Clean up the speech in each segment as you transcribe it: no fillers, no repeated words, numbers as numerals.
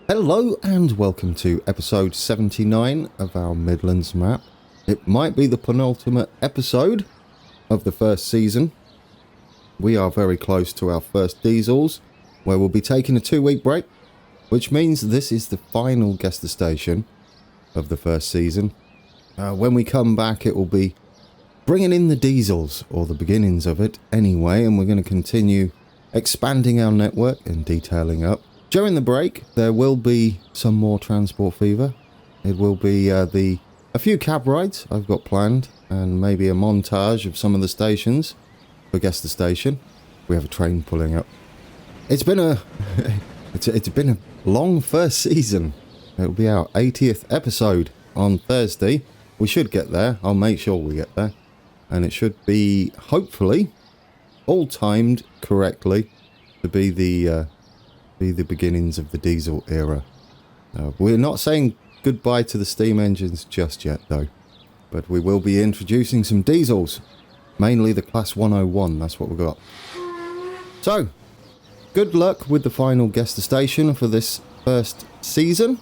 Hello and welcome to episode 79 of our Midlands map. It might be the penultimate episode of the first season. We are very close to our first diesels, where we'll be taking a 2-week break, which means this is the final guest station of the first season. When we come back, it will be bringing in the diesels, or the beginnings of it anyway, and we're going to continue expanding our network and detailing up. During the break, there will be some more transport fever. It will be a few cab rides I've got planned, and maybe a montage of some of the stations for guest the station. We have a train pulling up. It's been a it's been a long first season. It'll be our 80th episode on Thursday. We should get there. I'll make sure we get there, and it should be hopefully all timed correctly to be the beginnings of the diesel era. We're not saying goodbye to the steam engines just yet though, but we will be introducing some diesels, mainly the class 101. That's what we've got. So good luck with the final guest station for this first season.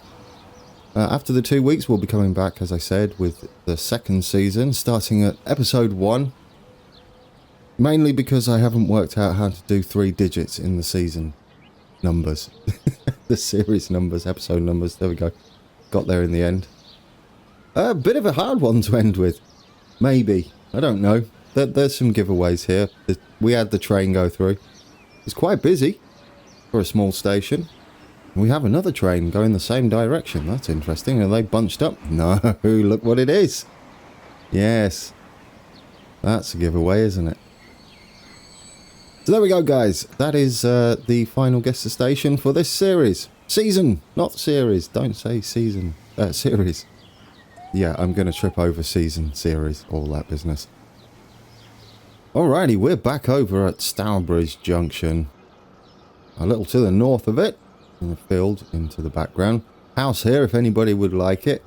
After the 2 weeks, we'll be coming back, as I said, with the second season, starting at episode 1, mainly because I haven't worked out how to do 3 digits in the season numbers. The series numbers, episode numbers. There we go. Got there in the end. A bit of a hard one to end with. Maybe. I don't know. There's some giveaways here. We had the train go through. It's quite busy for a small station. We have another train going the same direction. That's interesting. Are they bunched up? No. Look what it is. Yes. That's a giveaway, isn't it? So there we go, guys. That is the final guest station for this series. Season, not series. Don't say season. Series. Yeah, I'm going to trip over season, series, all that business. Alrighty, we're back over at Stourbridge Junction. A little to the north of it, in the field into the background. House here, if anybody would like it.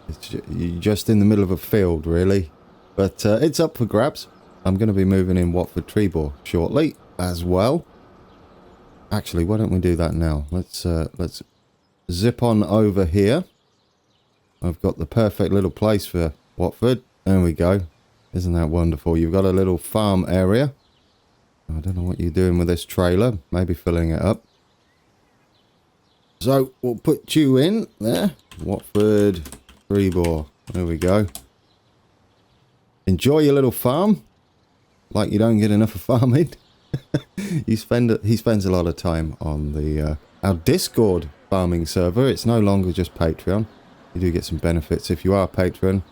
It's just in the middle of a field, really. But it's up for grabs. I'm going to be moving in Watford Trebor shortly as well. Actually, why don't we do that now? Let's zip on over here. I've got the perfect little place for Watford. There we go. Isn't that wonderful? You've got a little farm area. I don't know what you're doing with this trailer. Maybe filling it up. So we'll put you in there. Watford Trebor. There we go. Enjoy your little farm. Like you don't get enough of farming. He spends a lot of time on the our Discord farming server. It's no longer just Patreon. You do get some benefits if you are a patron,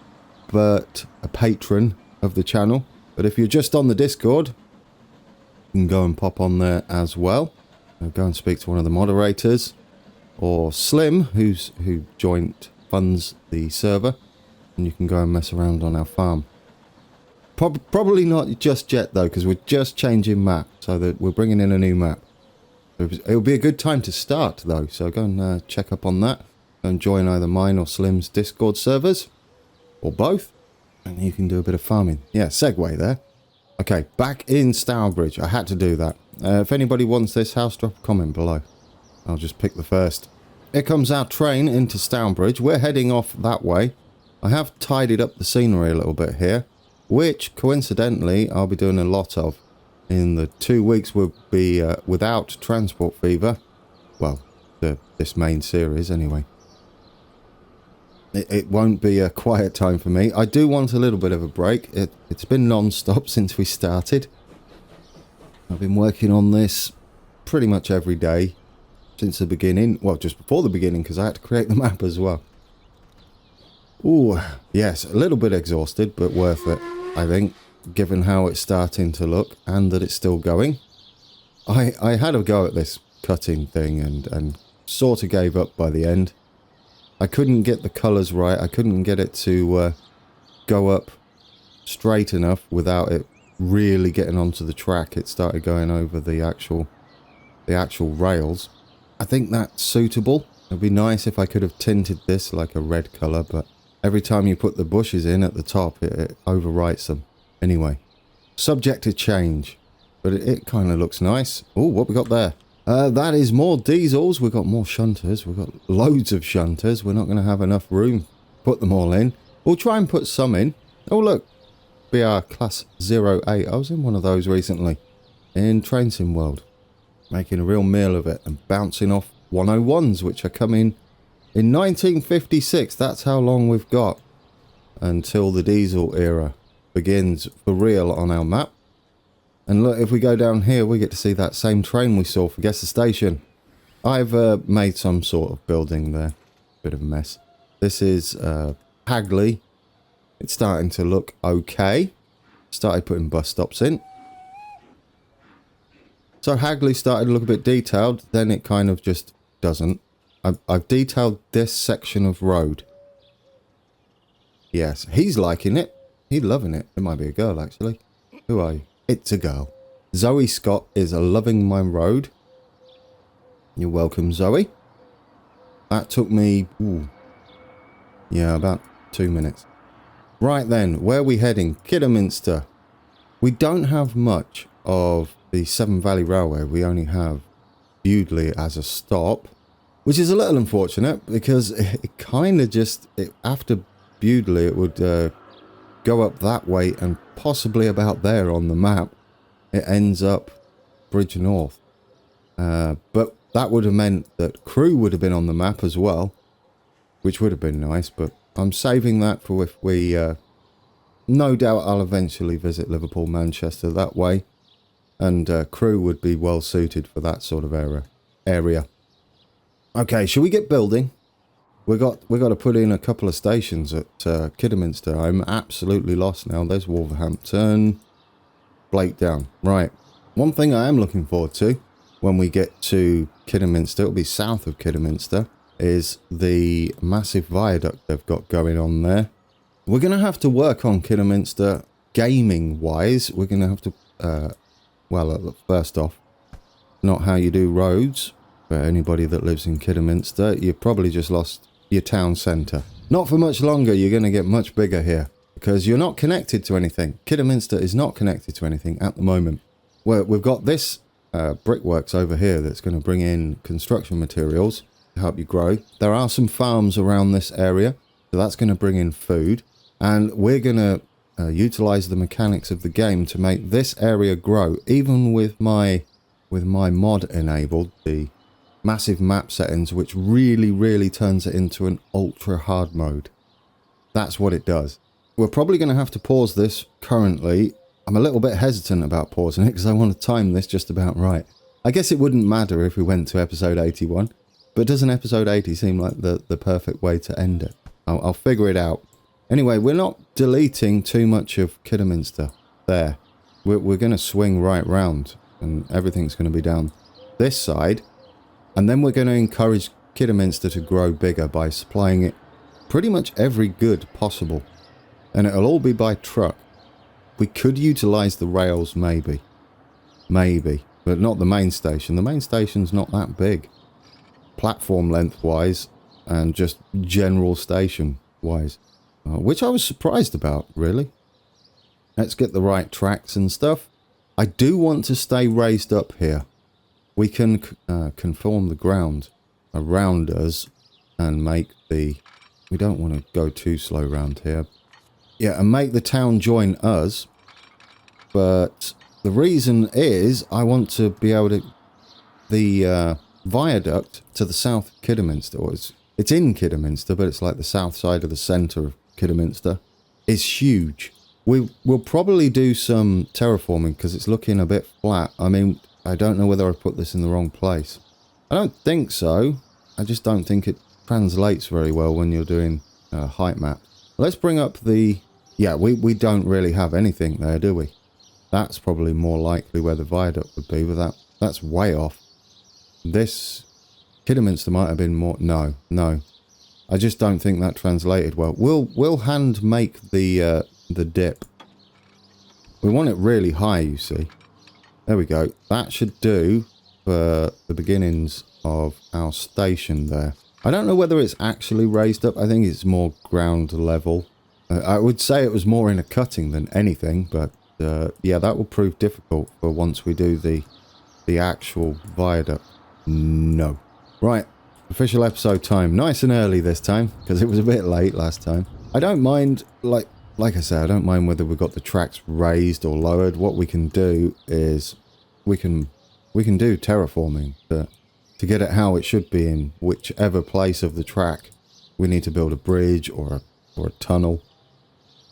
but a patron of the channel. But if you're just on the Discord, you can go and pop on there as well. Go and speak to one of the moderators, or Slim, who funds the server, and you can go and mess around on our farm. Probably not just yet though, because we're just changing map, so that we're bringing in a new map. It'll be a good time to start though, so go and check up on that. Go and join either mine or Slim's Discord servers, or both, and you can do a bit of farming. Yeah, segue there. Okay, back in Stourbridge. I had to do that. If anybody wants this house, drop a comment below. I'll just pick the first. Here comes our train into Stourbridge. We're heading off that way. I have tidied up the scenery a little bit here, which, coincidentally, I'll be doing a lot of. In the 2 weeks we'll be without Transport Fever. Well, this main series, anyway. It won't be a quiet time for me. I do want a little bit of a break. It's been non-stop since we started. I've been working on this pretty much every day since the beginning. Well, just before the beginning, because I had to create the map as well. Ooh, yes, a little bit exhausted, but worth it, I think, given how it's starting to look and that it's still going. I had a go at this cutting thing and sort of gave up by the end. I couldn't get the colours right. I couldn't get it to go up straight enough without it really getting onto the track. It started going over the actual rails. I think that's suitable. It'd be nice if I could have tinted this like a red colour, but every time you put the bushes in at the top, it overwrites them. Anyway, subject to change, but it kind of looks nice. Oh, what we got there? That is more diesels. We've got more shunters. We've got loads of shunters. We're not going to have enough room to put them all in. We'll try and put some in. Oh, look. BR Class 08. I was in one of those recently in Train Sim World. Making a real meal of it and bouncing off 101s, which are coming in 1956. That's how long we've got until the diesel era begins for real on our map. And look, if we go down here, we get to see that same train we saw for Guess the Station. I've made some sort of building there. Bit of a mess. This is Hagley. It's starting to look okay. Started putting bus stops in. So Hagley started to look a bit detailed. Then it kind of just doesn't. I've detailed this section of road. Yes, he's liking it. He's loving it. It might be a girl, actually. Who are you? It's a girl. Zoe Scott is loving my road. You're welcome, Zoe. That took me, yeah, about 2 minutes. Right then, where are we heading? Kidderminster. We don't have much of the Severn Valley Railway. We only have Bewdley as a stop, which is a little unfortunate because it kind of just, after Bewdley, it would go up that way and possibly about there on the map. It ends up Bridge North. But that would have meant that Crewe would have been on the map as well, which would have been nice, but I'm saving that for if we... no doubt I'll eventually visit Liverpool, Manchester that way, and Crewe would be well suited for that sort of area. Okay, shall we get building? We got to put in a couple of stations at Kidderminster. I'm absolutely lost now. There's Wolverhampton, Blakedown. Right. One thing I am looking forward to when we get to Kidderminster, it'll be south of Kidderminster, is the massive viaduct they've got going on there. We're going to have to work on Kidderminster gaming-wise. We're going to have to, well, first off, not how you do roads. For anybody that lives in Kidderminster, you've probably just lost your town centre. Not for much longer. You're going to get much bigger here because you're not connected to anything. Kidderminster is not connected to anything at the moment. Well, we've got this brickworks over here that's going to bring in construction materials to help you grow. There are some farms around this area, so that's going to bring in food. And we're going to utilize the mechanics of the game to make this area grow. Even with my mod enabled, the massive map settings, which really turns it into an ultra hard mode. That's what it does. We're probably going to have to pause this currently. I'm a little bit hesitant about pausing it because I want to time this just about right. I guess it wouldn't matter if we went to episode 81, but doesn't episode 80 seem like the perfect way to end it? I'll figure it out. Anyway, we're not deleting too much of Kidderminster there. We're going to swing right round and everything's going to be down this side. And then we're going to encourage Kidderminster to grow bigger by supplying it pretty much every good possible. And it'll all be by truck. We could utilise the rails maybe. Maybe. But not the main station. The main station's not that big. Platform length-wise and just general station-wise. Which I was surprised about, really. Let's get the right tracks and stuff. I do want to stay raised up here. We can conform the ground around us and make the... We don't want to go too slow around here. Yeah, and make the town join us. But the reason is I want to be able to... The viaduct to the south of Kidderminster, or it's in Kidderminster, but it's like the south side of the centre of Kidderminster, is huge. We'll probably do some terraforming because it's looking a bit flat. I mean... I don't know whether I put this in the wrong place. I don't think so. I just don't think it translates very well when you're doing height map. Let's bring up the... Yeah, we don't really have anything there, do we? That's probably more likely where the viaduct would be, but that's way off. This... Kidderminster might have been more... No. I just don't think that translated well. We'll hand make the dip. We want it really high, you see. There we go. That should do for the beginnings of our station there. I don't know whether it's actually raised up. I think it's more ground level. I would say it was more in a cutting than anything, but yeah, that will prove difficult for once we do the actual viaduct. No. Right, official episode time. Nice and early this time, because it was a bit late last time. I don't mind, like I said, I don't mind whether we've got the tracks raised or lowered. What we can do is we can do terraforming to get it how it should be in whichever place of the track we need to build a bridge or a tunnel.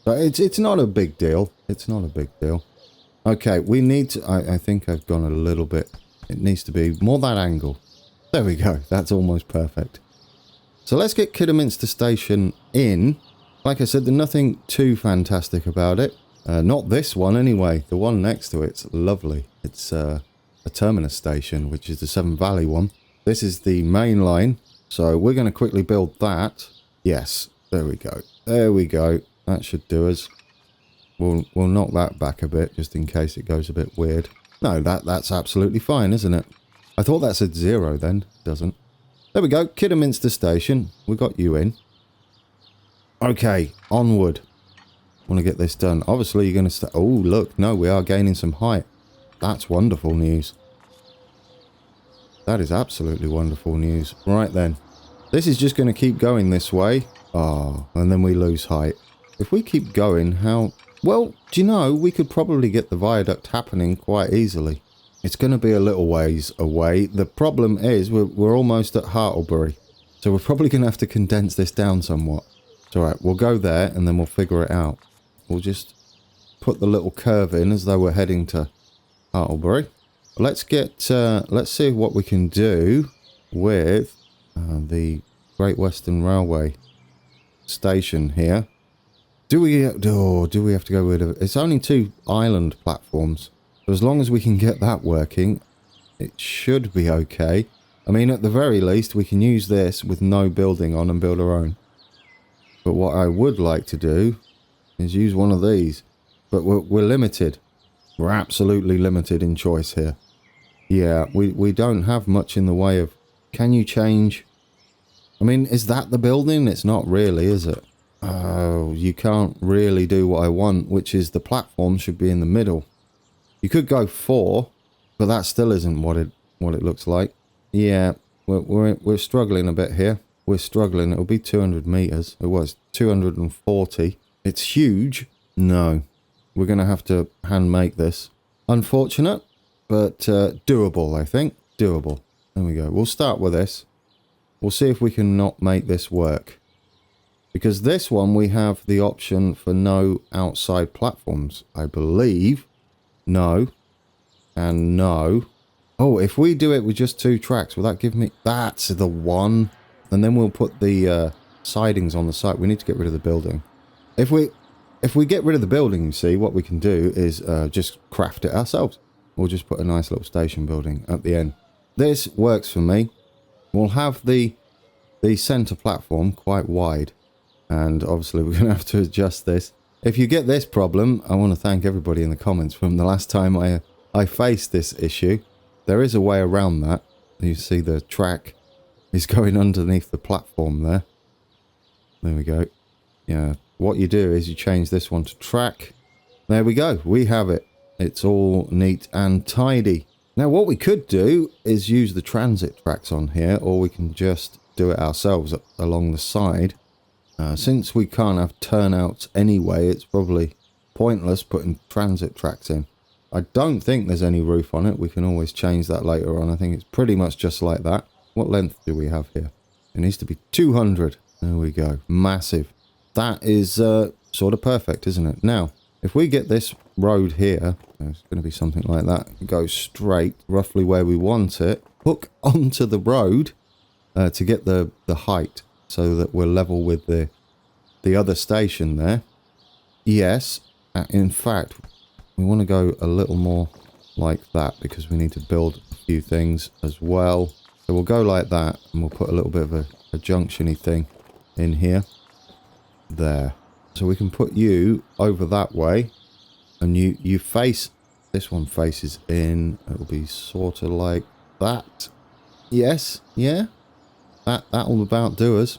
But it's not a big deal. It's not a big deal. Okay, we need to... I think I've gone a little bit... It needs to be more that angle. There we go. That's almost perfect. So let's get Kidderminster Station in. Like I said, there's nothing too fantastic about it. Not this one anyway. The one next to it's lovely. It's a terminus station, which is the Severn Valley one. This is the main line. So we're going to quickly build that. Yes, there we go. There we go. That should do us. We'll knock that back a bit, just in case it goes a bit weird. No, that's absolutely fine, isn't it? I thought that said 0 then. Doesn't. There we go. Kidderminster Station. We got you in. Okay, onward. Want to get this done. Obviously, you're going to... Oh, look. No, we are gaining some height. That's wonderful news. That is absolutely wonderful news. Right then. This is just going to keep going this way. Oh, and then we lose height. If we keep going, how... Well, do you know, we could probably get the viaduct happening quite easily. It's going to be a little ways away. The problem is we're almost at Hartlebury. So we're probably going to have to condense this down somewhat. It's alright, we'll go there and then we'll figure it out. We'll just put the little curve in as though we're heading to Hartlebury. Let's see what we can do with the Great Western Railway station here. Do we have to go rid of it? It's only 2 island platforms. So as long as we can get that working, it should be okay. I mean, at the very least, we can use this with no building on and build our own. But what I would like to do is use one of these. But we're limited. We're absolutely limited in choice here. Yeah, we don't have much in the way of... Can you change... I mean, is that the building? It's not really, is it? Oh, you can't really do what I want, which is the platform should be in the middle. You could go 4, but that still isn't what it looks like. Yeah, we're struggling a bit here. We're struggling. It'll be 200 meters. It was 240. It's huge. No, we're going to have to hand make this. Unfortunate, but doable, I think. Doable. There we go. We'll start with this. We'll see if we can not make this work. Because this one, we have the option for no outside platforms, I believe. No. And no. Oh, if we do it with just 2 tracks, will that give me... That's the one. And then we'll put the sidings on the site. We need to get rid of the building. If we get rid of the building, you see, what we can do is just craft it ourselves. We'll just put a nice little station building at the end. This works for me. We'll have the centre platform quite wide. And obviously we're going to have to adjust this. If you get this problem, I want to thank everybody in the comments from the last time I faced this issue. There is a way around that. You see the track is going underneath the platform there. There we go. Yeah, what you do is you change this one to track. There we go. We have it. It's all neat and tidy. Now what we could do is use the transit tracks on here, or we can just do it ourselves along the side. Since we can't have turnouts anyway, it's probably pointless putting transit tracks in. I don't think there's any roof on it. We can always change that later on. I think it's pretty much just like that. What length do we have here? It needs to be 200. There we go. Massive. That is sort of perfect, isn't it? Now, if we get this road here, it's going to be something like that. Go straight, roughly where we want it. Hook onto the road to get the height, so that we're level with the other station there. Yes, in fact, we want to go a little more like that because we need to build a few things as well. So we'll go like that, and we'll put a little bit of a junction-y thing in here. There. So we can put you over that way, and you face... This one faces in. It'll be sort of like that. Yes, yeah. That'll about do us.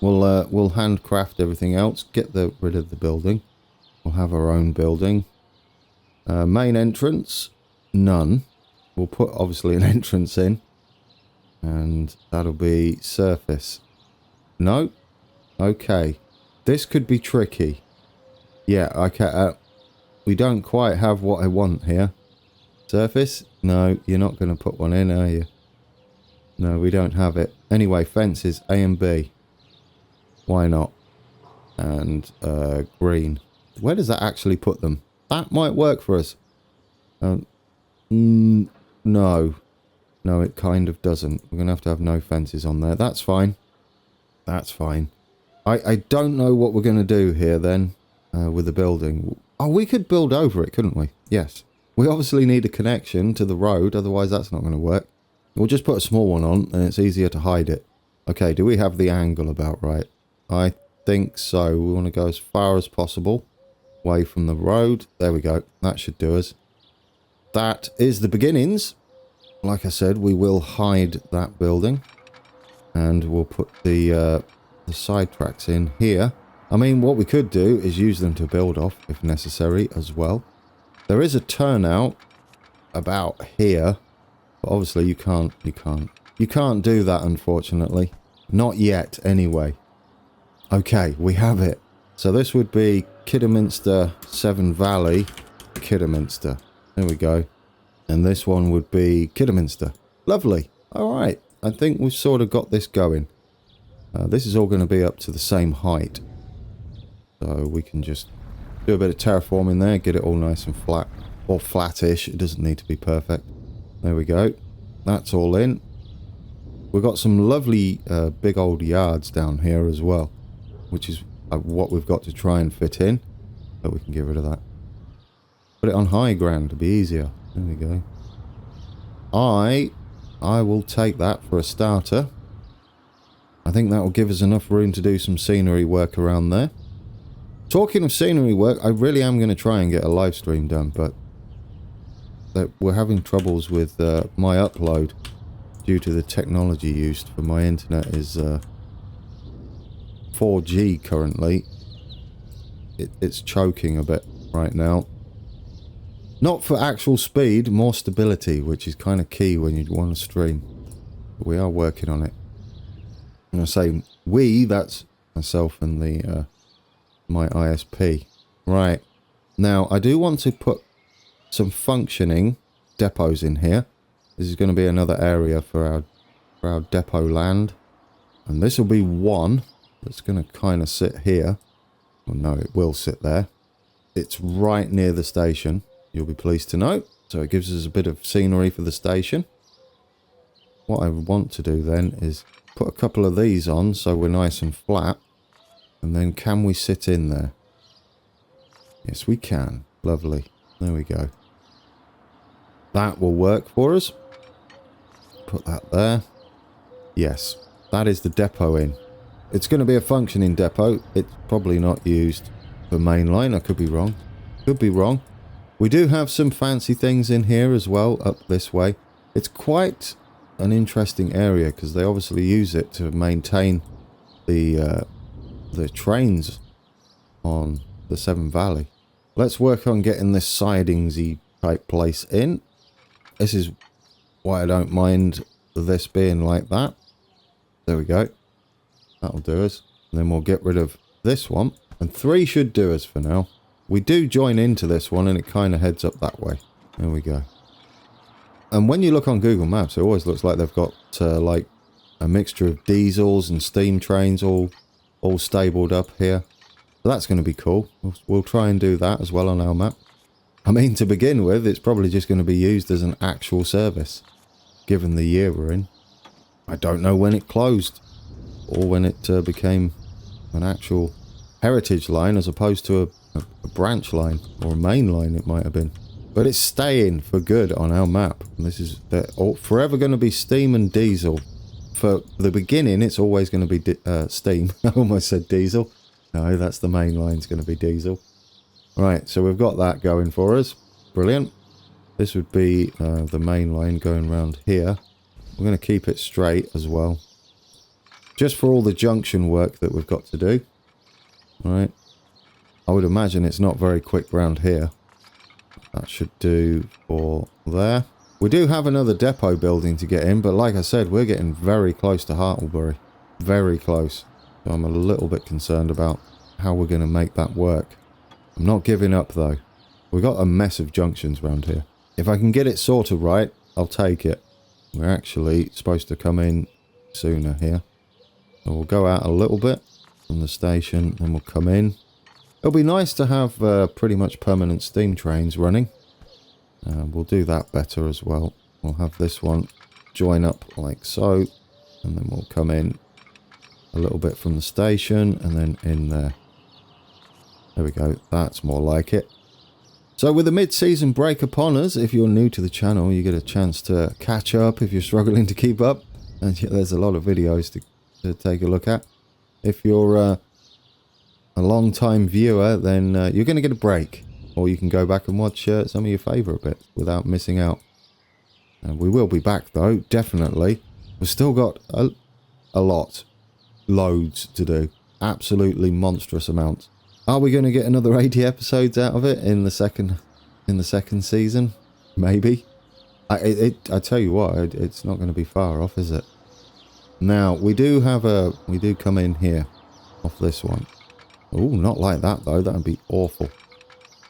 We'll handcraft everything else. Get rid of the building. We'll have our own building. Main entrance, none. We'll put obviously an entrance in. And that'll be surface. No? Okay. This could be tricky. Yeah, okay. We don't quite have what I want here. Surface? No, you're not going to put one in, are you? No, we don't have it. Anyway, fences A and B. Why not? And green. Where does that actually put them? That might work for us. No. No, it kind of doesn't. We're going to have no fences on there. That's fine. That's fine. I don't know what we're going to do here then with the building. Oh, we could build over it, couldn't we? Yes. We obviously need a connection to the road, otherwise that's not going to work. We'll just put a small one on and it's easier to hide it. Okay, do we have the angle about right? I think so. We want to go as far as possible away from the road. There we go. That should do us. That is the beginnings. Like I said, we will hide that building and we'll put the side tracks in here. I mean, what we could do is use them to build off if necessary as well. There is a turnout about here, but obviously you can't do that, unfortunately. Not yet, anyway. Okay, we have it. So this would be Kidderminster, Severn Valley, Kidderminster. There we go. And this one would be Kidderminster. Lovely. All right. I think we've sort of got this going. This is all going to be up to the same height. So we can just do a bit of terraforming there, get it all nice and flat. Or flattish. It doesn't need to be perfect. There we go. That's all in. We've got some lovely big old yards down here as well, which is what we've got to try and fit in. But we can get rid of that. Put it on high ground to be easier. There we go. I will take that for a starter. I think that will give us enough room to do some scenery work around there. Talking of scenery work, I really am going to try and get a live stream done, but we're having troubles with my upload due to the technology used for my internet is 4G currently. It's choking a bit right now. Not for actual speed, more stability, which is kind of key when you want to stream. But we are working on it. I'm going to say we, that's myself and the my ISP. Right. Now, I do want to put some functioning depots in here. This is going to be another area for our depot land. And this will be one that's going to kind of sit here. Well, no, it will sit there. It's right near the station. You'll be pleased to know. So it gives us a bit of scenery for the station. What I want to do then is put a couple of these on so we're nice and flat. And then can we sit in there? Yes, we can. Lovely. There we go. That will work for us. Put that there. Yes, that is the depot in. It's going to be a functioning depot. It's probably not used for mainline. I could be wrong. Could be wrong. We do have some fancy things in here as well, up this way. It's quite an interesting area because they obviously use it to maintain the trains on the Severn Valley. Let's work on getting this sidingsy type place in. This is why I don't mind this being like that. There we go. That'll do us. And then we'll get rid of this one. And 3 should do us for now. We do join into this one and it kind of heads up that way. There we go. And when you look on Google Maps, it always looks like they've got like a mixture of diesels and steam trains all stabled up here. So that's going to be cool. We'll try and do that as well on our map. I mean, to begin with, it's probably just going to be used as an actual service, given the year we're in. I don't know when it closed, or when it became an actual heritage line as opposed to a branch line, or a main line it might have been. But it's staying for good on our map. And this is forever going to be steam and diesel. For the beginning, it's always going to be steam. I almost said diesel. No, that's the main line's going to be diesel. Right, so we've got that going for us. Brilliant. This would be the main line going around here. We're going to keep it straight as well. Just for all the junction work that we've got to do. Right. I would imagine it's not very quick round here. That should do for there. We do have another depot building to get in, but like I said, we're getting very close to Hartlebury. Very close. So I'm a little bit concerned about how we're going to make that work. I'm not giving up though. We've got a mess of junctions around here. If I can get it sorted right, I'll take it. We're actually supposed to come in sooner here. So we'll go out a little bit from the station, then we'll come in. It'll be nice to have pretty much permanent steam trains running. We'll do that better as well. We'll have this one join up like so, and then we'll come in a little bit from the station and then in there. There we go. That's more like it. So with the mid-season break upon us, if you're new to the channel, you get a chance to catch up if you're struggling to keep up. And there's a lot of videos to take a look at. If you're a long-time viewer, then you're going to get a break. Or you can go back and watch some of your favourite bits without missing out. And we will be back though, definitely. We've still got a lot. Loads to do. Absolutely monstrous amounts. Are we going to get another 80 episodes out of it in the second season? Maybe. I tell you what, it's not going to be far off, is it? Now we do come in here off this one. Oh, not like that though. That'd be awful.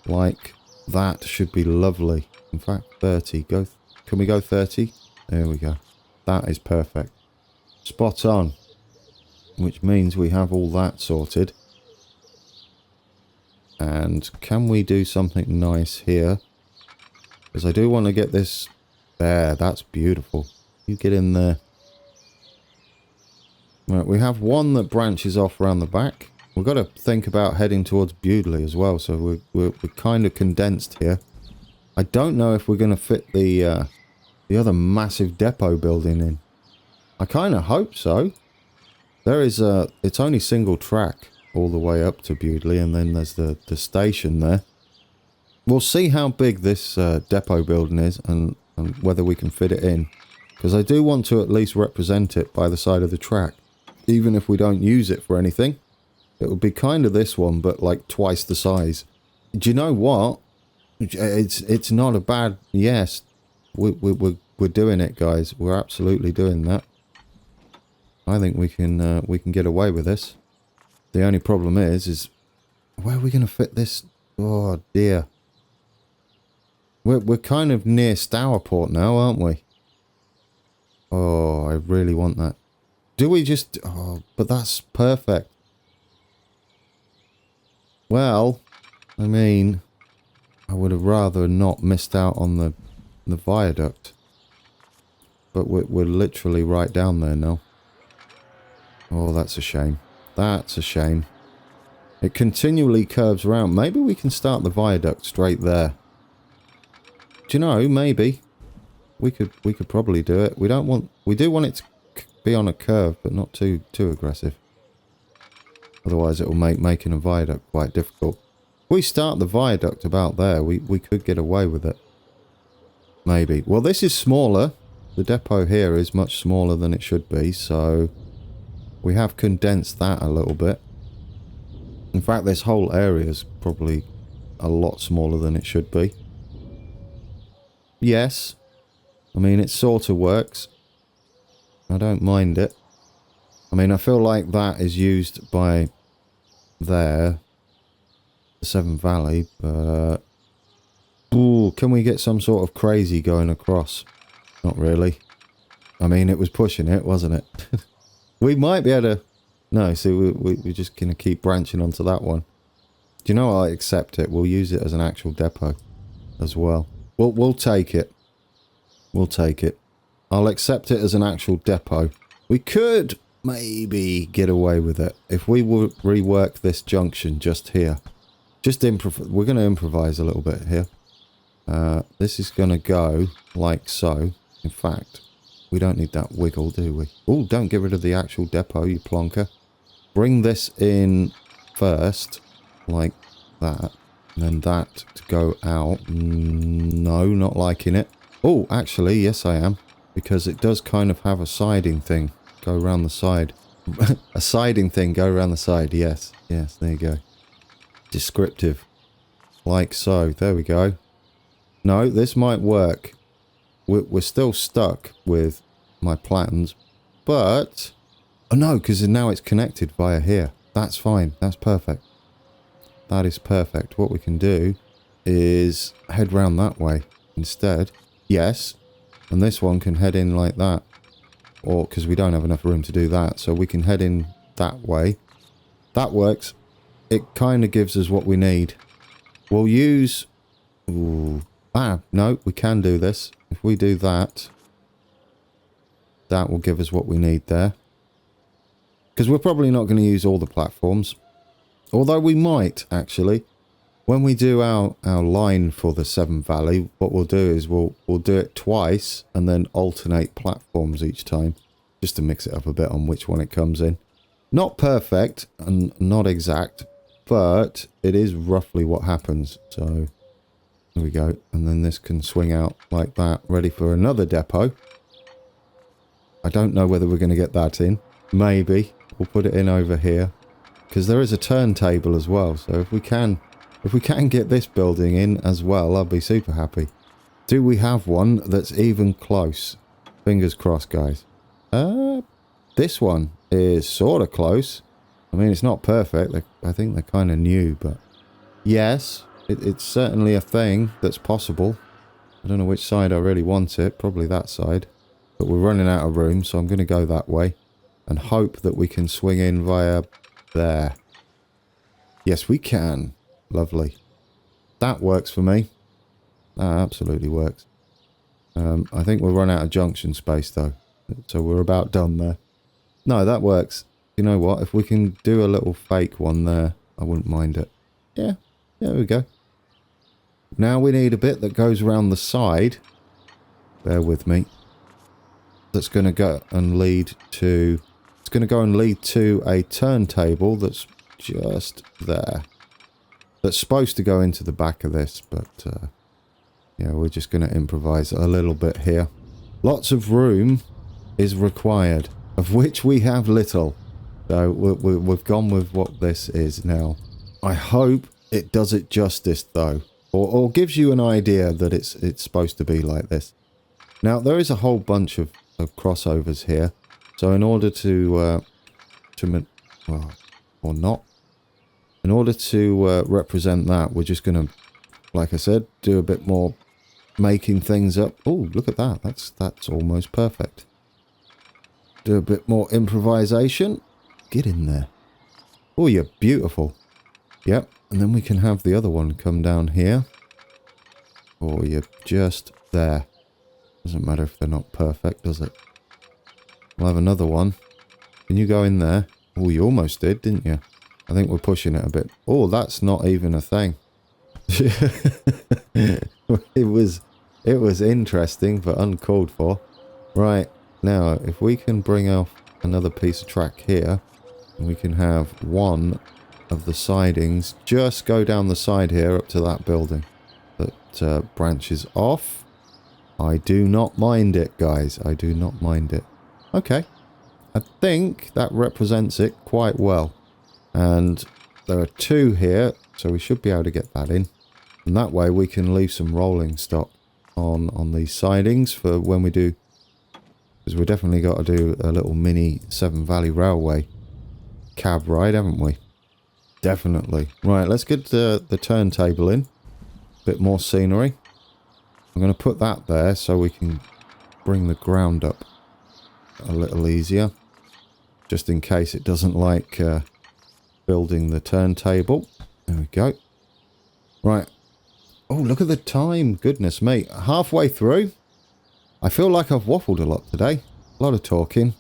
Like that should be lovely. In fact, 30. Can we go 30? There we go. That is perfect. Spot on. Which means we have all that sorted. And can we do something nice here? Because I do want to get this there. That's beautiful. You get in there. Right, we have one that branches off around the back. We've got to think about heading towards Bewdley as well. So we're kind of condensed here. I don't know if we're going to fit the other massive depot building in. I kind of hope so. There is it's only single track all the way up to Bewdley, and then there's the station there. We'll see how big this depot building is and whether we can fit it in, because I do want to at least represent it by the side of the track, even if we don't use it for anything. It would be kind of this one, but like twice the size. Do you know what? It's not a bad... Yes, we're doing it, guys. We're absolutely doing that. I think we can get away with this. The only problem is where are we going to fit this? Oh dear. We're kind of near Stourport now, aren't we? Oh, I really want that. Do we just... Oh, but that's perfect. Well, I mean, I would have rather not missed out on the viaduct. But we're literally right down there now. Oh, that's a shame. That's a shame. It continually curves around. Maybe we can start the viaduct straight there. Do you know, maybe. We could probably do it. We do want it to be on a curve, but not too aggressive. Otherwise it will make making a viaduct quite difficult. If we start the viaduct about there, we could get away with it. Maybe. Well, this is smaller. The depot here is much smaller than it should be, so we have condensed that a little bit. In fact, this whole area is probably a lot smaller than it should be. Yes. I mean, it sort of works. I don't mind it. I mean, I feel like that is used by there, the Severn Valley, but... Ooh, can we get some sort of crazy going across? Not really. I mean, it was pushing it, wasn't it? We might be able to... No, see, we're just going to keep branching onto that one. Do you know what? I accept it. We'll use it as an actual depot as well. We'll take it. We'll take it. I'll accept it as an actual depot. We could maybe get away with it if we would rework this junction just here. Just we're going to improvise a little bit here. This is going to go like so. In fact, we don't need that wiggle, do we? Oh, don't get rid of the actual depot, you plonker. Bring this in first, like that. And then that to go out. No, not liking it. Oh, actually, yes I am. Because it does kind of have a siding thing. Go around the side. A siding thing, go around the side. Yes, yes, there you go. Descriptive. Like so. There we go. No, this might work. we're still stuck with my plans, but oh no, because now it's connected via here. That's fine. That's perfect. That is perfect. What we can do is head round that way instead. Yes, and this one can head in like that, or because we don't have enough room to do that, so we can head in that way. That works. It kind of gives us what we need. We'll use... Ooh. No, we can do this. If we do that, that will give us what we need there. Because we're probably not going to use all the platforms. Although we might, actually. When we do our line for the Severn Valley, what we'll do is we'll do it twice and then alternate platforms each time. Just to mix it up a bit on which one it comes in. Not perfect and not exact, but it is roughly what happens. So... there we go. And then this can swing out like that, ready for another depot. I don't know whether we're going to get that in. Maybe. We'll put it in over here. Because there is a turntable as well. So if we can get this building in as well, I'll be super happy. Do we have one that's even close? Fingers crossed, guys. This one is sort of close. I mean, it's not perfect. I think they're kind of new, but... yes. It's certainly a thing that's possible. I don't know which side I really want it. Probably that side. But we're running out of room, so I'm going to go that way. And hope that we can swing in via there. Yes, we can. Lovely. That works for me. That absolutely works. I think we'll run out of junction space, though. So we're about done there. No, that works. You know what? If we can do a little fake one there, I wouldn't mind it. Yeah. There we go. Now we need a bit that goes around the side. Bear with me. That's going to go and lead to... it's going to go and lead to a turntable that's just there. That's supposed to go into the back of this, but... yeah, we're just going to improvise a little bit here. Lots of room is required, of which we have little. So we've gone with what this is now. I hope it does it justice, though, or gives you an idea that it's supposed to be like this. Now, there is a whole bunch of crossovers here, so in order to well, or not, in order to represent that, we're just going to, like I said, do a bit more making things up. Oh, look at that. That's almost perfect. Do a bit more improvisation. Get in there. Oh, you're beautiful. Yep. And then we can have the other one come down here. Or you're just there. Doesn't matter if they're not perfect, does it? We'll have another one. Can you go in there? Oh, you almost did, didn't you? I think we're pushing it a bit. Oh, that's not even a thing. It was interesting, but uncalled for. Right, now, if we can bring off another piece of track here, and we can have one of the sidings just go down the side here up to that building that branches off. I do not mind it, guys. I do not mind it. Okay. I think that represents it quite well. And there are two here, so we should be able to get that in. And that way we can leave some rolling stock on these sidings for when we do... because we've definitely got to do a little mini Severn Valley Railway cab ride, haven't we? Definitely. Right, let's get the turntable in. Bit more scenery. I'm going to put that there so we can bring the ground up a little easier. Just in case it doesn't like building the turntable. There we go. Right. Oh, look at the time. Goodness me. Halfway through. I feel like I've waffled a lot today. A lot of talking.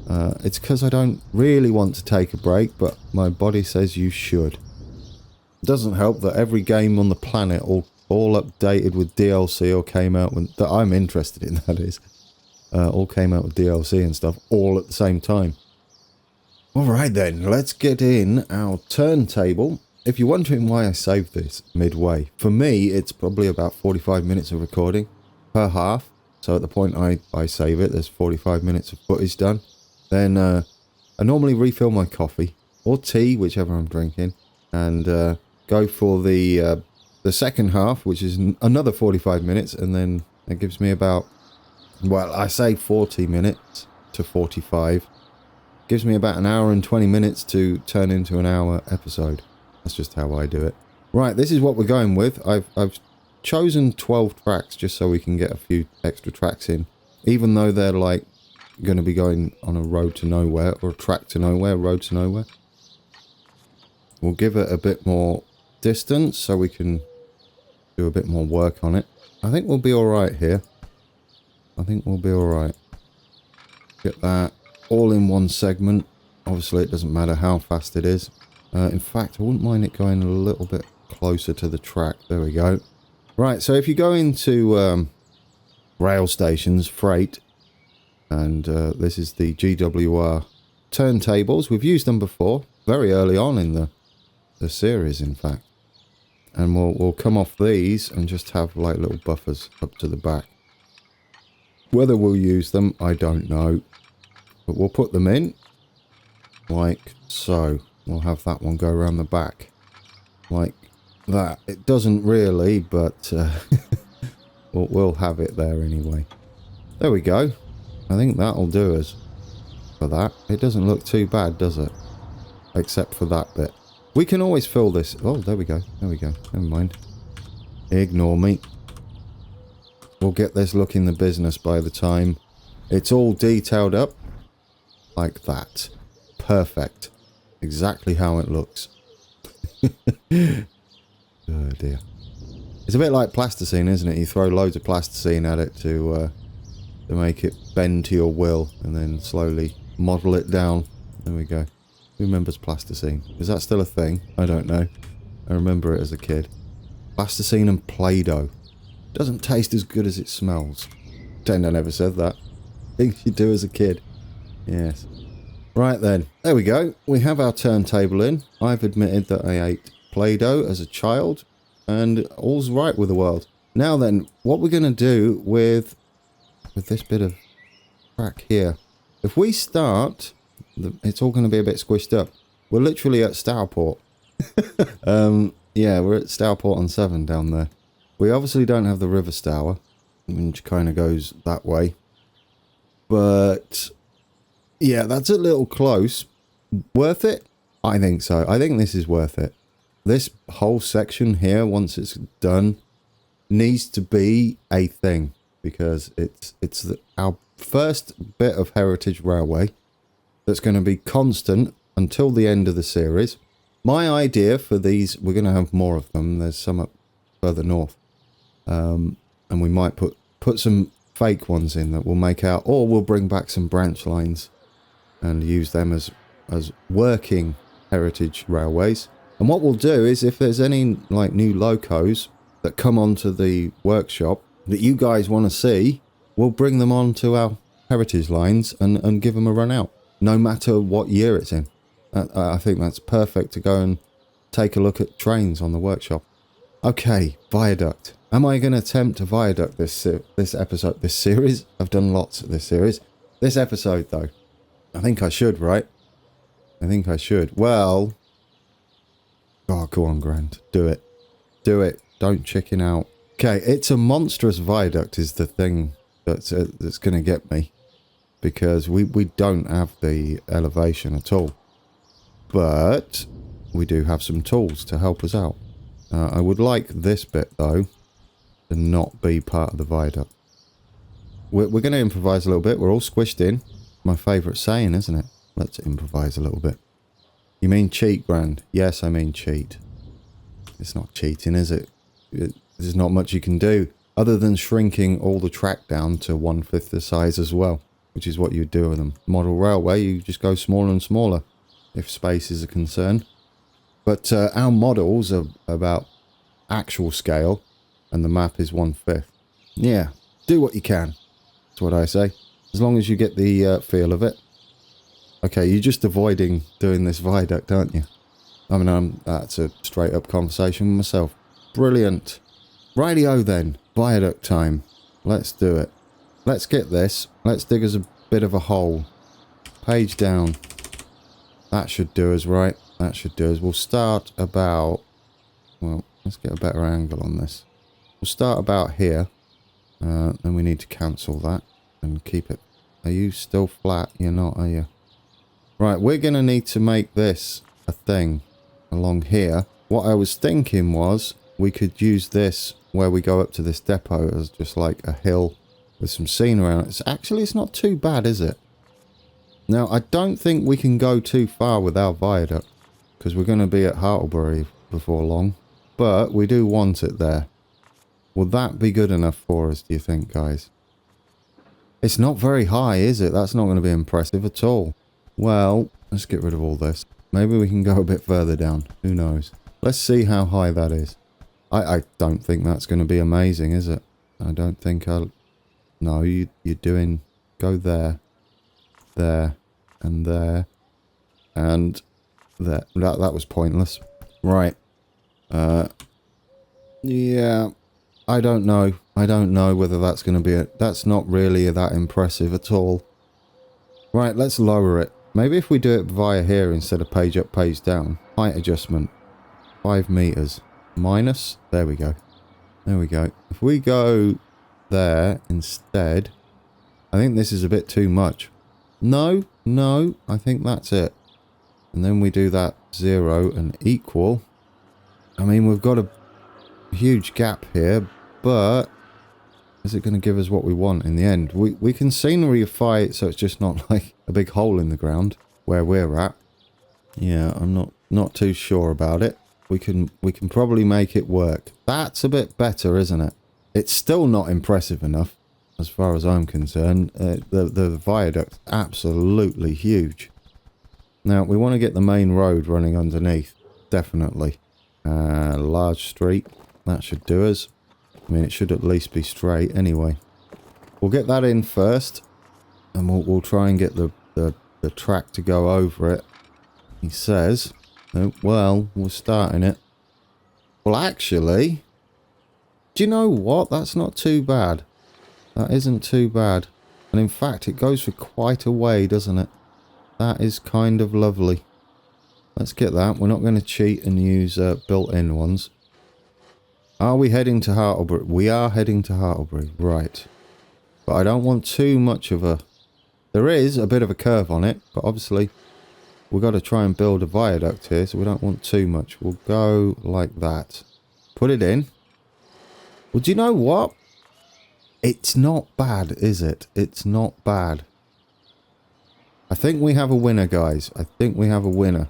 It's because I don't really want to take a break, but my body says you should. It doesn't help that every game on the planet all updated with DLC or came out with... that I'm interested in, that is. All came out with DLC and stuff all at the same time. Alright then, let's get in our turntable. If you're wondering why I saved this midway, for me it's probably about 45 minutes of recording per half. So at the point I save it, there's 45 minutes of footage done. Then I normally refill my coffee or tea, whichever I'm drinking, and go for the second half, which is another 45 minutes, and then It gives me about, well, I say 40 minutes to 45. Gives me about an hour and 20 minutes to turn into an hour episode. That's just how I do it. Right, this is what we're going with. I've chosen 12 tracks just so we can get a few extra tracks in. Even though they're like going to be going on a road to nowhere or a track to nowhere, road to nowhere. We'll give it a bit more distance so we can do a bit more work on it. I think we'll be alright here. I think we'll be alright. Get that all in one segment. Obviously it doesn't matter how fast it is. In fact, I wouldn't mind it going a little bit closer to the track. There we go. Right, so if you go into rail stations, freight, and this is the GWR turntables. We've used them before, very early on in the series, in fact. And we'll come off these and just have like little buffers up to the back. Whether we'll use them, I don't know. But we'll put them in like so. We'll have that one go around the back like that. It doesn't really, but we'll have it there anyway. There we go. I think that'll do us for that. It doesn't look too bad, does it? Except for that bit. We can always fill this. Oh, there we go. There we go. Never mind. Ignore me. We'll get this looking the business by the time it's all detailed up. Like that. Perfect. Exactly how it looks. Oh dear. It's a bit like plasticine, isn't it? You throw loads of plasticine at it to make it bend to your will and then slowly model it down. There we go. Who remembers plasticine? Is that still a thing? I don't know. I remember it as a kid. Plasticine and Play-Doh. Doesn't taste as good as it smells. Pretend I never said that. Things you do as a kid. Yes. Right then. There we go. We have our turntable in. I've admitted that I ate Play-Doh as a child. And all's right with the world. Now then, what we're going to do with this bit of track here. If we start... It's all going to be a bit squished up. We're literally at Stourport. Yeah, we're at Stourport on Severn down there. We obviously don't have the River Stour, which kind of goes that way. But, yeah, that's a little close. Worth it? I think so. I think this is worth it. This whole section here, once it's done, needs to be a thing. Because it's our first bit of Heritage Railway that's going to be constant until the end of the series. My idea for these, we're going to have more of them. There's some up further north. And we might put some fake ones in that we'll make out, or we'll bring back some branch lines and use them as working Heritage Railways. And what we'll do is, if there's any like new locos that come onto the workshop that you guys want to see, we'll bring them onto our Heritage lines and give them a run out. No matter what year it's in. I think that's perfect to go and take a look at trains on the workshop. Okay, viaduct. Am I going to attempt a viaduct this episode, this series? I've done lots of this series. This episode, though. I think I should, right? I think I should. Well... Oh, go on, Grant. Do it. Do it. Don't chicken out. Okay, it's a monstrous viaduct is the thing that's going to get me. Because we don't have the elevation at all. But we do have some tools to help us out. I would like this bit, though, to not be part of the viaduct. We're going to improvise a little bit. We're all squished in. My favourite saying, isn't it? Let's improvise a little bit. You mean cheat, Grand? Yes, I mean cheat. It's not cheating, is it? There's not much you can do, other than shrinking all the track down to 1/5 the size as well. Which is what you do with them. Model railway, you just go smaller and smaller, if space is a concern. But our models are about actual scale, and the map is 1/5. Yeah, do what you can. That's what I say. As long as you get the feel of it. Okay, you're just avoiding doing this viaduct, aren't you? I mean, that's a straight up conversation with myself. Brilliant. Rightio then, viaduct time. Let's do it. Let's get this. Let's dig us a bit of a hole. Page down. That should do us, right? That should do us. We'll start about... Well, let's get a better angle on this. We'll start about here. Then we need to cancel that and keep it. Are you still flat? You're not, are you? Right, we're going to need to make this a thing along here. What I was thinking was we could use this where we go up to this depot as just like a hill with some scenery around it. It's not too bad, is it? Now, I don't think we can go too far with our viaduct because we're going to be at Hartlebury before long. But we do want it there. Will that be good enough for us, do you think, guys? It's not very high, is it? That's not going to be impressive at all. Well, let's get rid of all this. Maybe we can go a bit further down. Who knows? Let's see how high that is. I don't think that's going to be amazing, is it? I don't think I'll... No, you're doing... Go there. There. And there. And there. That was pointless. Right. Yeah. I don't know. I don't know whether that's going to be it. That's not really that impressive at all. Right, let's lower it. Maybe if we do it via here instead of page up, page down. Height adjustment. 5 meters. Minus. There we go. There we go. If we go there instead, I think this is a bit too much. No, I think that's it. And then we do that 0 and equal. I mean, we've got a huge gap here, but is it going to give us what we want in the end? We can sceneryify it so it's just not like a big hole in the ground where we're at. Yeah, I'm not too sure about it. We can probably make it work. That's a bit better, isn't it? It's still not impressive enough as far as I'm concerned. The viaduct's absolutely huge. Now, we want to get the main road running underneath. Definitely. Large street. That should do us. I mean, it should at least be straight anyway. We'll get that in first. And we'll try and get the track to go over it. He says... Oh, well, we're starting it. Well, actually... Do you know what? That's not too bad. That isn't too bad. And in fact, it goes for quite a way, doesn't it? That is kind of lovely. Let's get that. We're not going to cheat and use built-in ones. Are we heading to Hartlebury? We are heading to Hartlebury, right. But I don't want too much of a... There is a bit of a curve on it, but obviously we've got to try and build a viaduct here, so we don't want too much. We'll go like that. Put it in. Well, do you know what? It's not bad, is it? It's not bad. I think we have a winner, guys. I think we have a winner.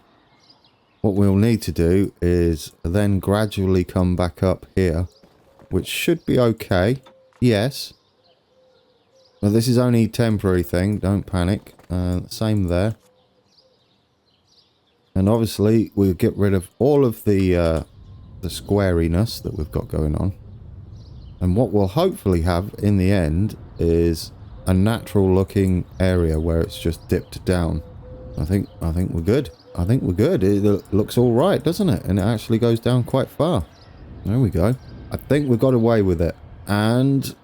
What we'll need to do is then gradually come back up here, which should be okay. Yes. Well, this is only a temporary thing. Don't panic. Same there. And obviously, we'll get rid of all of the squariness that we've got going on. And what we'll hopefully have in the end is a natural looking area where it's just dipped down. I think we're good. I think we're good. It looks all right, doesn't it? And it actually goes down quite far. There we go. I think we've got away with it. And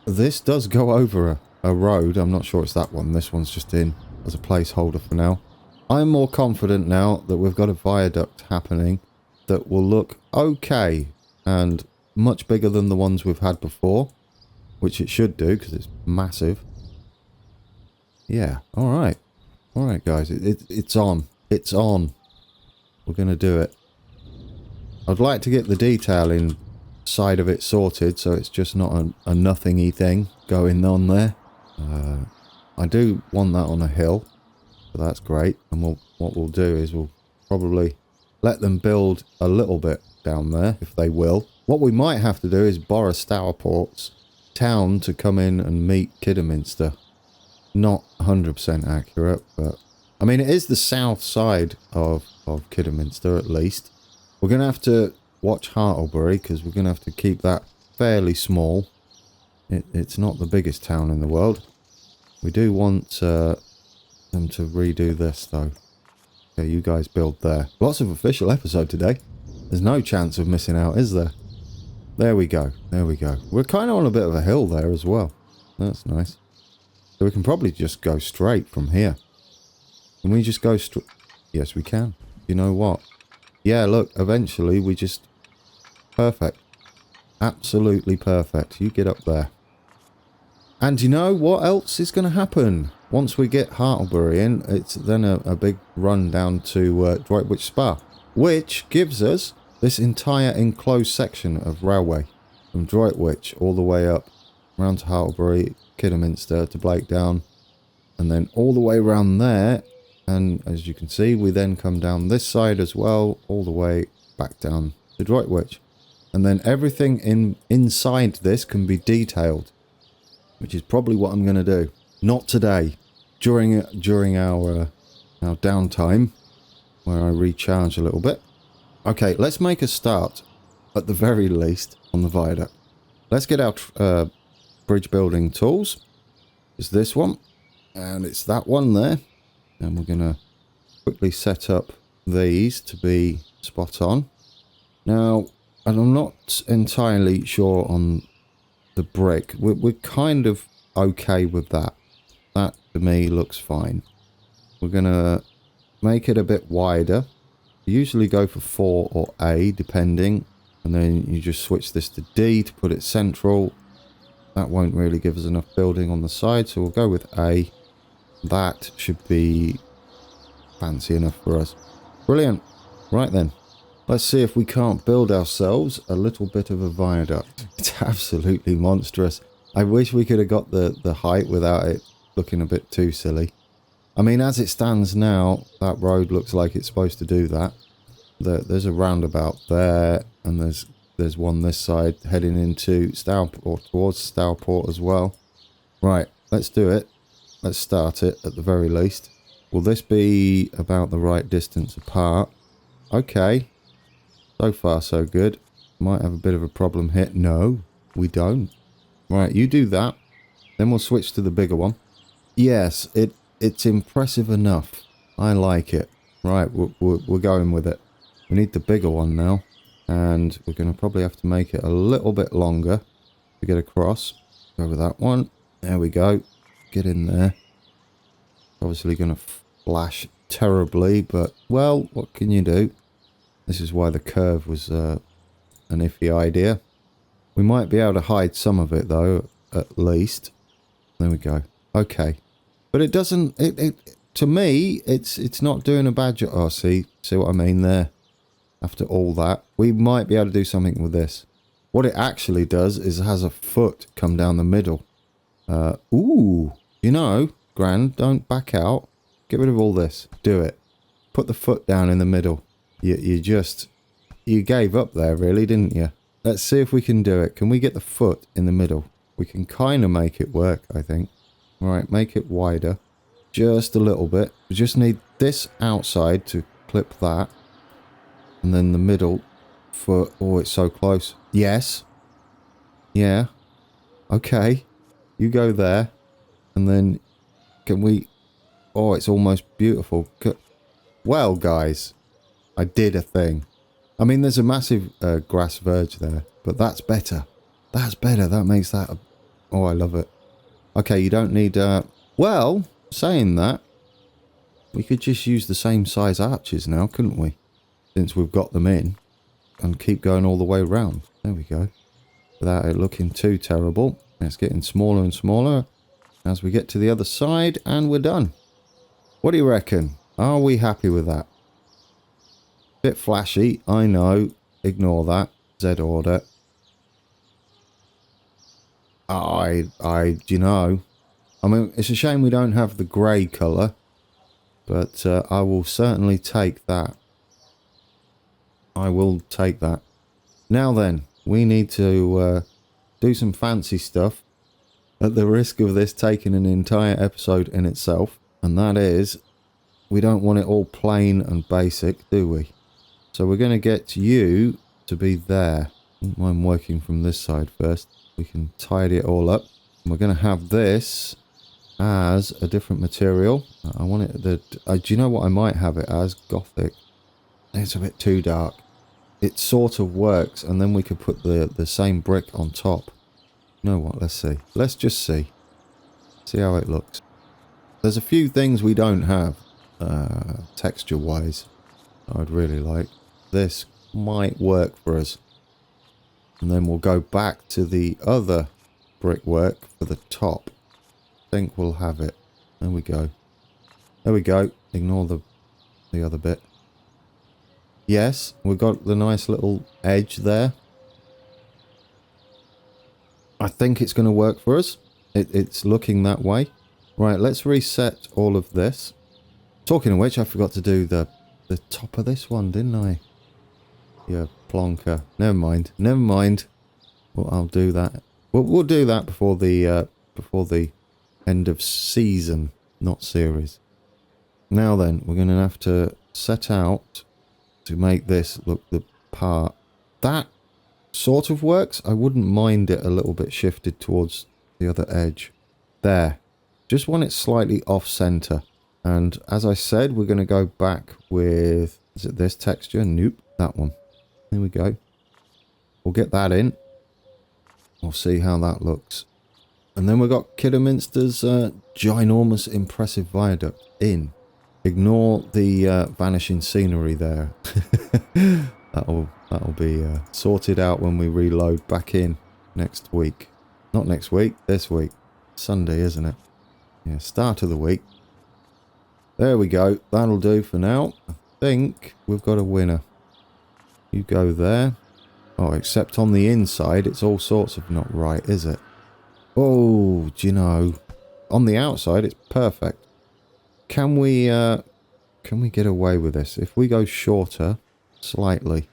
this does go over a road. I'm not sure it's that one. This one's just in as a placeholder for now. I'm more confident now that we've got a viaduct happening that will look okay and much bigger than the ones we've had before, which it should do because it's massive. Yeah, all right, guys, it's on. It's on. We're gonna do it. I'd like to get the detailing side of it sorted so it's just not a nothingy thing going on there. I do want that on a hill, so that's great. And what we'll do is we'll probably let them build a little bit down there if they will. What we might have to do is borrow Stourbridge's town to come in and meet Kidderminster. Not 100% accurate, but... I mean, it is the south side of Kidderminster, at least. We're going to have to watch Hartlebury, because we're going to have to keep that fairly small. It's not the biggest town in the world. We do want them to redo this, though. Okay, you guys build there. Lots of official episode today. There's no chance of missing out, is there? There we go. There we go. We're kind of on a bit of a hill there as well. That's nice. So we can probably just go straight from here. Can we just go straight? Yes, we can. You know what? Yeah, look, eventually we just... Perfect. Absolutely perfect. You get up there. And you know what else is going to happen? Once we get Hartlebury in, it's then a big run down to Droitwich Spa, which gives us this entire enclosed section of railway from Droitwich all the way up round to Hartlebury, Kidderminster to Blakedown, and then all the way around there. And as you can see, we then come down this side as well, all the way back down to Droitwich. And then everything inside this can be detailed, which is probably what I'm going to do. Not today, during our downtime, where I recharge a little bit. Okay, let's make a start, at the very least, on the viaduct. Let's get our bridge building tools. It's this one, and it's that one there. And we're going to quickly set up these to be spot on. Now, and I'm not entirely sure on the brick. We're kind of okay with that. That, to me, looks fine. We're going to make it a bit wider. You usually go for 4 or A, depending. And then you just switch this to D to put it central. That won't really give us enough building on the side, so we'll go with A. That should be fancy enough for us. Brilliant. Right then. Let's see if we can't build ourselves a little bit of a viaduct. It's absolutely monstrous. I wish we could have got the height without it looking a bit too silly. I mean, as it stands now, that road looks like it's supposed to do that. There's a roundabout there, and there's one this side heading into Stourport, or towards Stourport as well. Right, let's do it. Let's start it at the very least. Will this be about the right distance apart? Okay. So far, so good. Might have a bit of a problem here. No, we don't. Right, you do that. Then we'll switch to the bigger one. Yes, it's impressive enough. I like it. Right, we're going with it. We need the bigger one now. And we're going to probably have to make it a little bit longer to get across. Go with that one. There we go. Get in there. Obviously going to flash terribly, but, well, what can you do? This is why the curve was an iffy idea. We might be able to hide some of it, though, at least. There we go. Okay. But it doesn't... to me, it's not doing a bad job. Oh, see what I mean there? After all that, we might be able to do something with this. What it actually does is it has a foot come down the middle. Ooh. You know, Grand, don't back out. Get rid of all this. Do it. Put the foot down in the middle. You gave up there, really, didn't you? Let's see if we can do it. Can we get the foot in the middle? We can kind of make it work, I think. All right, make it wider. Just a little bit. We just need this outside to clip that. And then the middle foot. Oh, it's so close. Yes. Yeah. Okay. You go there. And then can we... Oh, it's almost beautiful. Well, guys, I did a thing. I mean, there's a massive grass verge there, but that's better. That's better. That makes that... Oh, I love it. Okay, you don't need... Well, saying that, we could just use the same size arches now, couldn't we? Since we've got them in, and keep going all the way around. There we go. Without it looking too terrible. It's getting smaller and smaller as we get to the other side, and we're done. What do you reckon? Are we happy with that? Bit flashy, I know. Ignore that. Z order. You know. I mean, it's a shame we don't have the grey colour, but I will certainly take that. I will take that. Now then, we need to do some fancy stuff at the risk of this taking an entire episode in itself, and that is, we don't want it all plain and basic, do we? So we're going to get you to be there. I'm working from this side first. We can tidy it all up. And we're going to have this as a different material. I want it do you know what I might have it as? Gothic. It's a bit too dark. It sort of works, and then we could put the same brick on top. You know what? Let's see. Let's just see. See how it looks. There's a few things we don't have, texture-wise. I'd really like. This might work for us. And then we'll go back to the other brickwork for the top. I think we'll have it. There we go. There we go. Ignore the other bit. Yes, we've got the nice little edge there. I think it's going to work for us. It's looking that way. Right, let's reset all of this. Talking of which, I forgot to do the top of this one, didn't I? Yeah, plonker. Never mind. Never mind. Well, I'll do that. We'll do that before the end of season, not series. Now then, we're going to have to set out to make this look the part. That sort of works. I wouldn't mind it a little bit shifted towards the other edge. There. Just want it slightly off center. And as I said, we're going to go back with, is it this texture? Nope, that one. There we go. We'll get that in. We'll see how that looks. And then we've got Kidderminster's ginormous impressive viaduct in. Ignore the vanishing scenery there. That'll be sorted out when we reload back in next week. Not next week, this week. Sunday, isn't it? Yeah, start of the week. There we go. That'll do for now. I think we've got a winner. You go there. Oh, except on the inside, it's all sorts of not right, is it? Oh, do you know? On the outside, it's perfect. Can we get away with this? If we go shorter, slightly.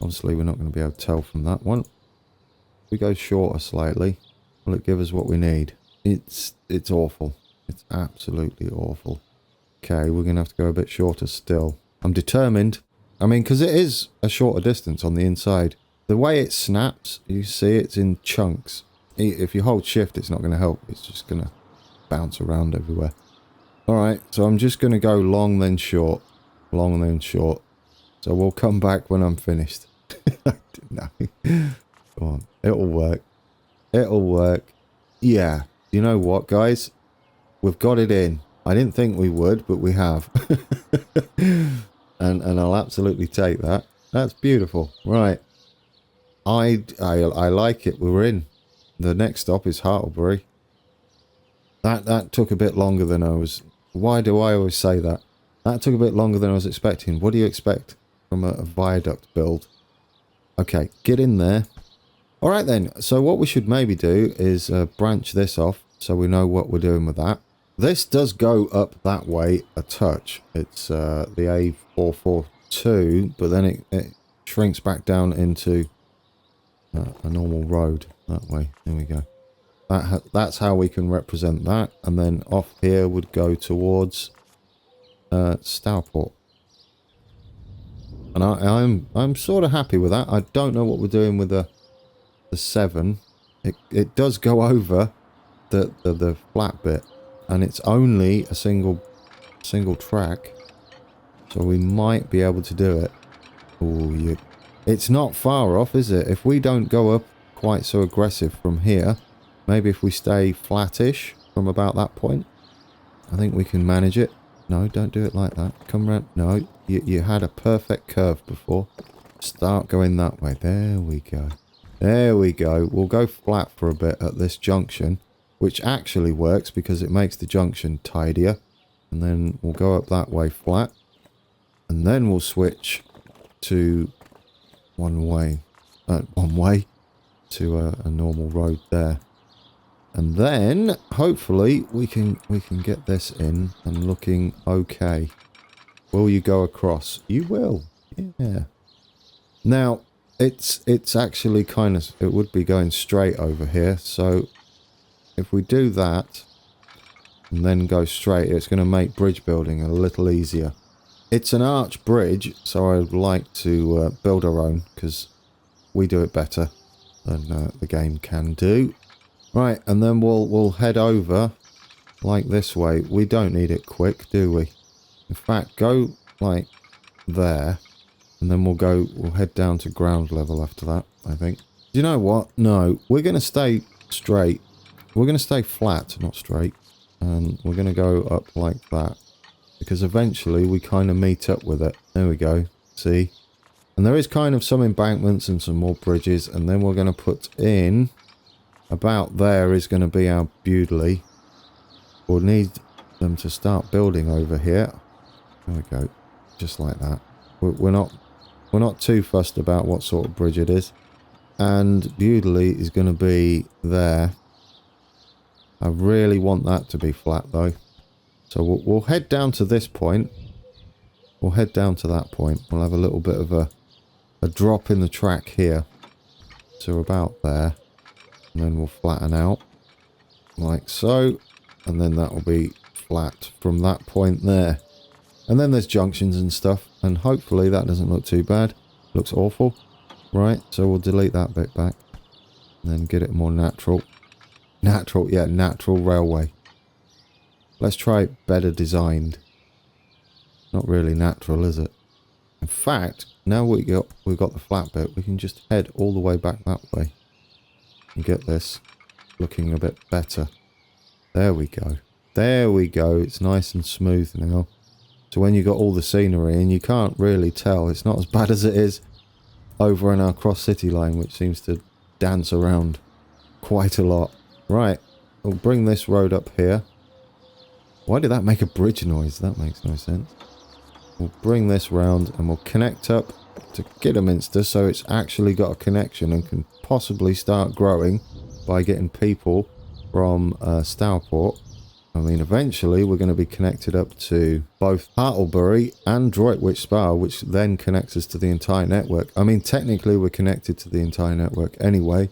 Obviously, we're not going to be able to tell from that one. If we go shorter slightly, will it give us what we need? It's awful. It's absolutely awful. Okay, we're going to have to go a bit shorter still. I'm determined. I mean, because it is a shorter distance on the inside. The way it snaps, you see it's in chunks. If you hold shift, it's not going to help. It's just going to bounce around everywhere. Alright, so I'm just going to go long then short. Long then short. So we'll come back when I'm finished. No. Come on. It'll work. It'll work. Yeah. You know what, guys? We've got it in. I didn't think we would, but we have. and I'll absolutely take that. That's beautiful. Right. I like it. We're in. The next stop is Hartlebury. That took a bit longer than I was... Why do I always say that? That took a bit longer than I was expecting. What do you expect from a viaduct build? Okay, get in there. Alright then, so what we should maybe do is branch this off so we know what we're doing with that. This does go up that way a touch. It's the A442, but then it shrinks back down into a normal road that way. There we go. That's how we can represent that. And then off here would go towards Stourport. And I'm sort of happy with that. I don't know what we're doing with the Severn. It does go over the flat bit, and it's only a single track, so we might be able to do it. Oh, it's not far off, is it? If we don't go up quite so aggressive from here, maybe if we stay flattish from about that point, I think we can manage it. No, don't do it like that. Come round. No, you had a perfect curve before. Start going that way. There we go. There we go. We'll go flat for a bit at this junction, which actually works because it makes the junction tidier. And then we'll go up that way flat. And then we'll switch to one way to a normal road there. And then hopefully we can get this in and looking okay. Will you go across? You will. Yeah. Now it's actually kind of, it would be going straight over here. So if we do that and then go straight, it's going to make bridge building a little easier. It's an arch bridge, so I'd like to build our own because we do it better than the game can do. Right, and then we'll head over like this way. We don't need it quick, do we? In fact, go like there, and then we'll head down to ground level after that, I think. You know what? No, we're going to stay straight. We're going to stay flat, not straight. And we're going to go up like that. Because eventually we kind of meet up with it. There we go. See? And there is kind of some embankments and some more bridges. And then we're going to put in about there is going to be our Bewdley. We'll need them to start building over here. There we go. Just like that. We're not too fussed about what sort of bridge it is. And Bewdley is going to be there. I really want that to be flat though. So we'll head down to this point. We'll head down to that point. We'll have a little bit of a drop in the track here. So about there. And then we'll flatten out. Like so. And then that will be flat from that point there. And then there's junctions and stuff. And hopefully that doesn't look too bad. Looks awful. Right, so we'll delete that bit back. And then get it more natural. Natural, yeah, natural railway. Let's try it better designed. Not really natural, is it? In fact, now we've got the flat bit, we can just head all the way back that way. And get this looking a bit better. There we go. There we go. It's nice and smooth now. So when you got all the scenery and you can't really tell, it's not as bad as it is over in our cross city line, which seems to dance around quite a lot. Right, we'll bring this road up here. Why did that make a bridge noise? That makes no sense. We'll bring this round and we'll connect up to Kidderminster so it's actually got a connection and can possibly start growing by getting people from Stourport. I mean, eventually we're going to be connected up to both Hartlebury and Droitwich Spa, which then connects us to the entire network. I mean, technically we're connected to the entire network anyway,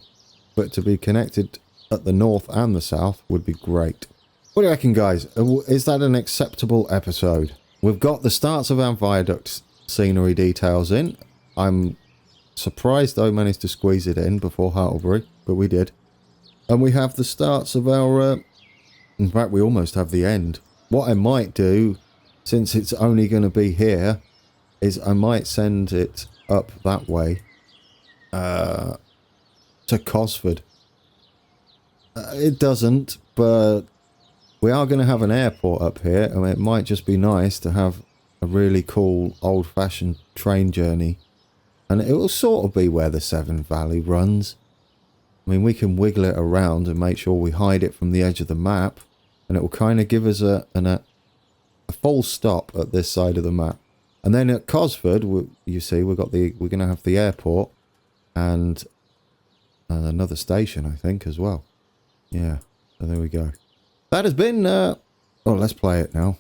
but to be connected at the north and the south would be great. What do you reckon, guys? Is that an acceptable episode? We've got the starts of our viaduct scenery details in. I'm surprised I managed to squeeze it in before Hartlebury, but we did. And we have the starts of our... in fact, we almost have the end. What I might do, since it's only going to be here, is I might send it up that way to Cosford. It doesn't, but we are going to have an airport up here, and it might just be nice to have a really cool old-fashioned train journey. And it will sort of be where the Severn Valley runs. I mean, we can wiggle it around and make sure we hide it from the edge of the map, and it will kind of give us a full stop at this side of the map. And then at Cosford, you see, we're going to have the airport and another station, I think, as well. Yeah, so there we go. That has been... oh, let's play it now.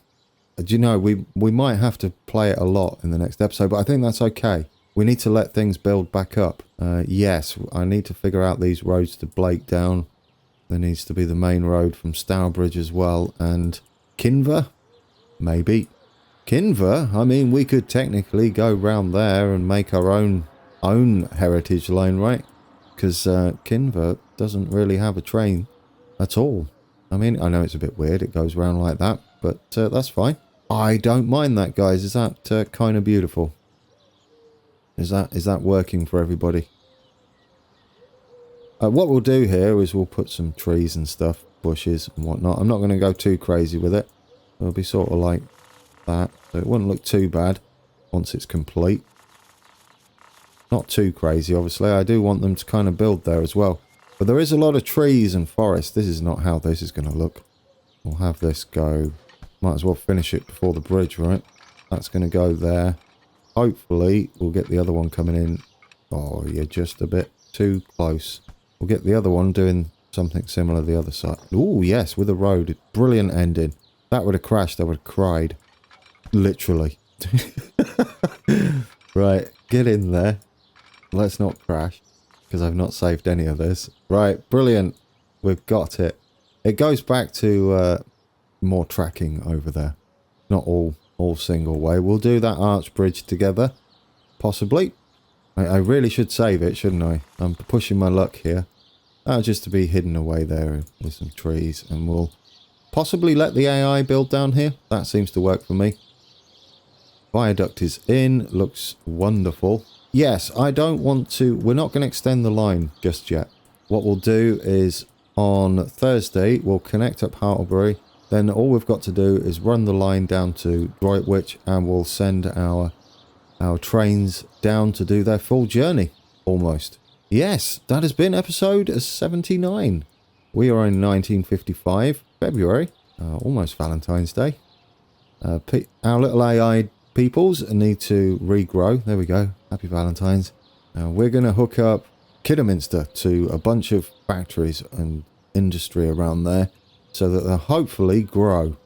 Do you know, we might have to play it a lot in the next episode, but I think that's okay. We need to let things build back up. Yes, I need to figure out these roads to Blakedown. There needs to be the main road from Stourbridge as well. And Kinver? Maybe. Kinver? I mean, we could technically go round there and make our own heritage lane, right? Because Kinver doesn't really have a train at all. I mean, I know it's a bit weird. It goes round like that, but that's fine. I don't mind that, guys. Is that kind of beautiful? Is that working for everybody? What we'll do here is we'll put some trees and stuff, bushes and whatnot. I'm not going to go too crazy with it. It'll be sort of like that. So it wouldn't look too bad once it's complete. Not too crazy, obviously. I do want them to kind of build there as well. But there is a lot of trees and forest. This is not how this is going to look. We'll have this go. Might as well finish it before the bridge, right? That's going to go there. Hopefully, we'll get the other one coming in. Oh, you're just a bit too close. We'll get the other one doing something similar the other side. Oh, yes, with a road. Brilliant ending. That would have crashed. I would have cried. Literally. Right, get in there. Let's not crash, because I've not saved any of this. Right, brilliant. We've got it. It goes back to more tracking over there. Not all single way. We'll do that arch bridge together. Possibly. I really should save it, shouldn't I? I'm pushing my luck here. Just to be hidden away there with some trees. And we'll possibly let the AI build down here. That seems to work for me. Viaduct is in. Looks wonderful. Yes, I don't want to... We're not going to extend the line just yet. What we'll do is on Thursday, we'll connect up Hartlebury. Then all we've got to do is run the line down to Droitwich, and we'll send our trains down to do their full journey, almost. Yes, that has been episode 79. We are in 1955, February, almost Valentine's Day. Our little AI peoples need to regrow. There we go. Happy Valentine's. We're going to hook up Kidderminster to a bunch of factories and industry around there so that they'll hopefully grow.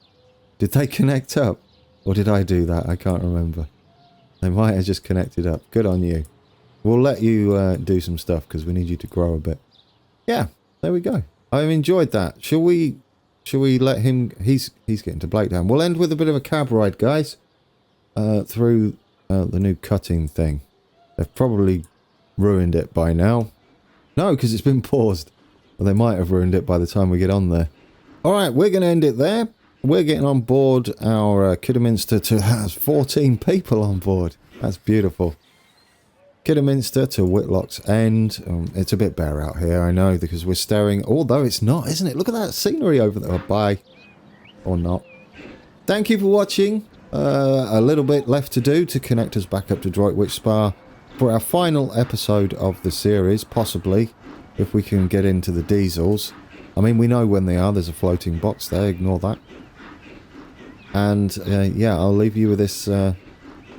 Did they connect up? Or did I do that? I can't remember. They might have just connected up. Good on you. We'll let you do some stuff because we need you to grow a bit. Yeah, there we go. I've enjoyed that. Shall we let him... He's getting to Blakedown. We'll end with a bit of a cab ride, guys. Through the new cutting thing. They've probably ruined it by now. No, because it's been paused. Well, they might have ruined it by the time we get on there. Alright, we're going to end it there. We're getting on board our Kidderminster to... has 14 people on board. That's beautiful. Kidderminster to Whitlock's End. It's a bit bare out here, I know, because we're staring... Although it's not, isn't it? Look at that scenery over there. Bye. Or not. Thank you for watching. A little bit left to do to connect us back up to Droitwich Spa for our final episode of the series, possibly, if we can get into the diesels. I mean, we know when they are. There's a floating box there. Ignore that. And, yeah, I'll leave you with this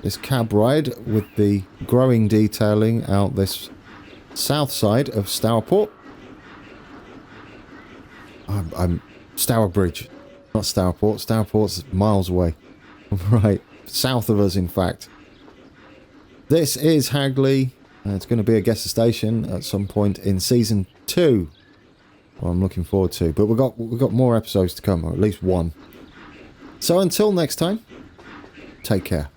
this cab ride with the growing detailing out this south side of Stourbridge. I'm Stourbridge, not Stourport. Stourport's miles away. Right, south of us, in fact. This is Hagley. It's going to be a guest station at some point in season 2. Well, I'm looking forward to. But we've got more episodes to come, or at least one. So until next time, take care.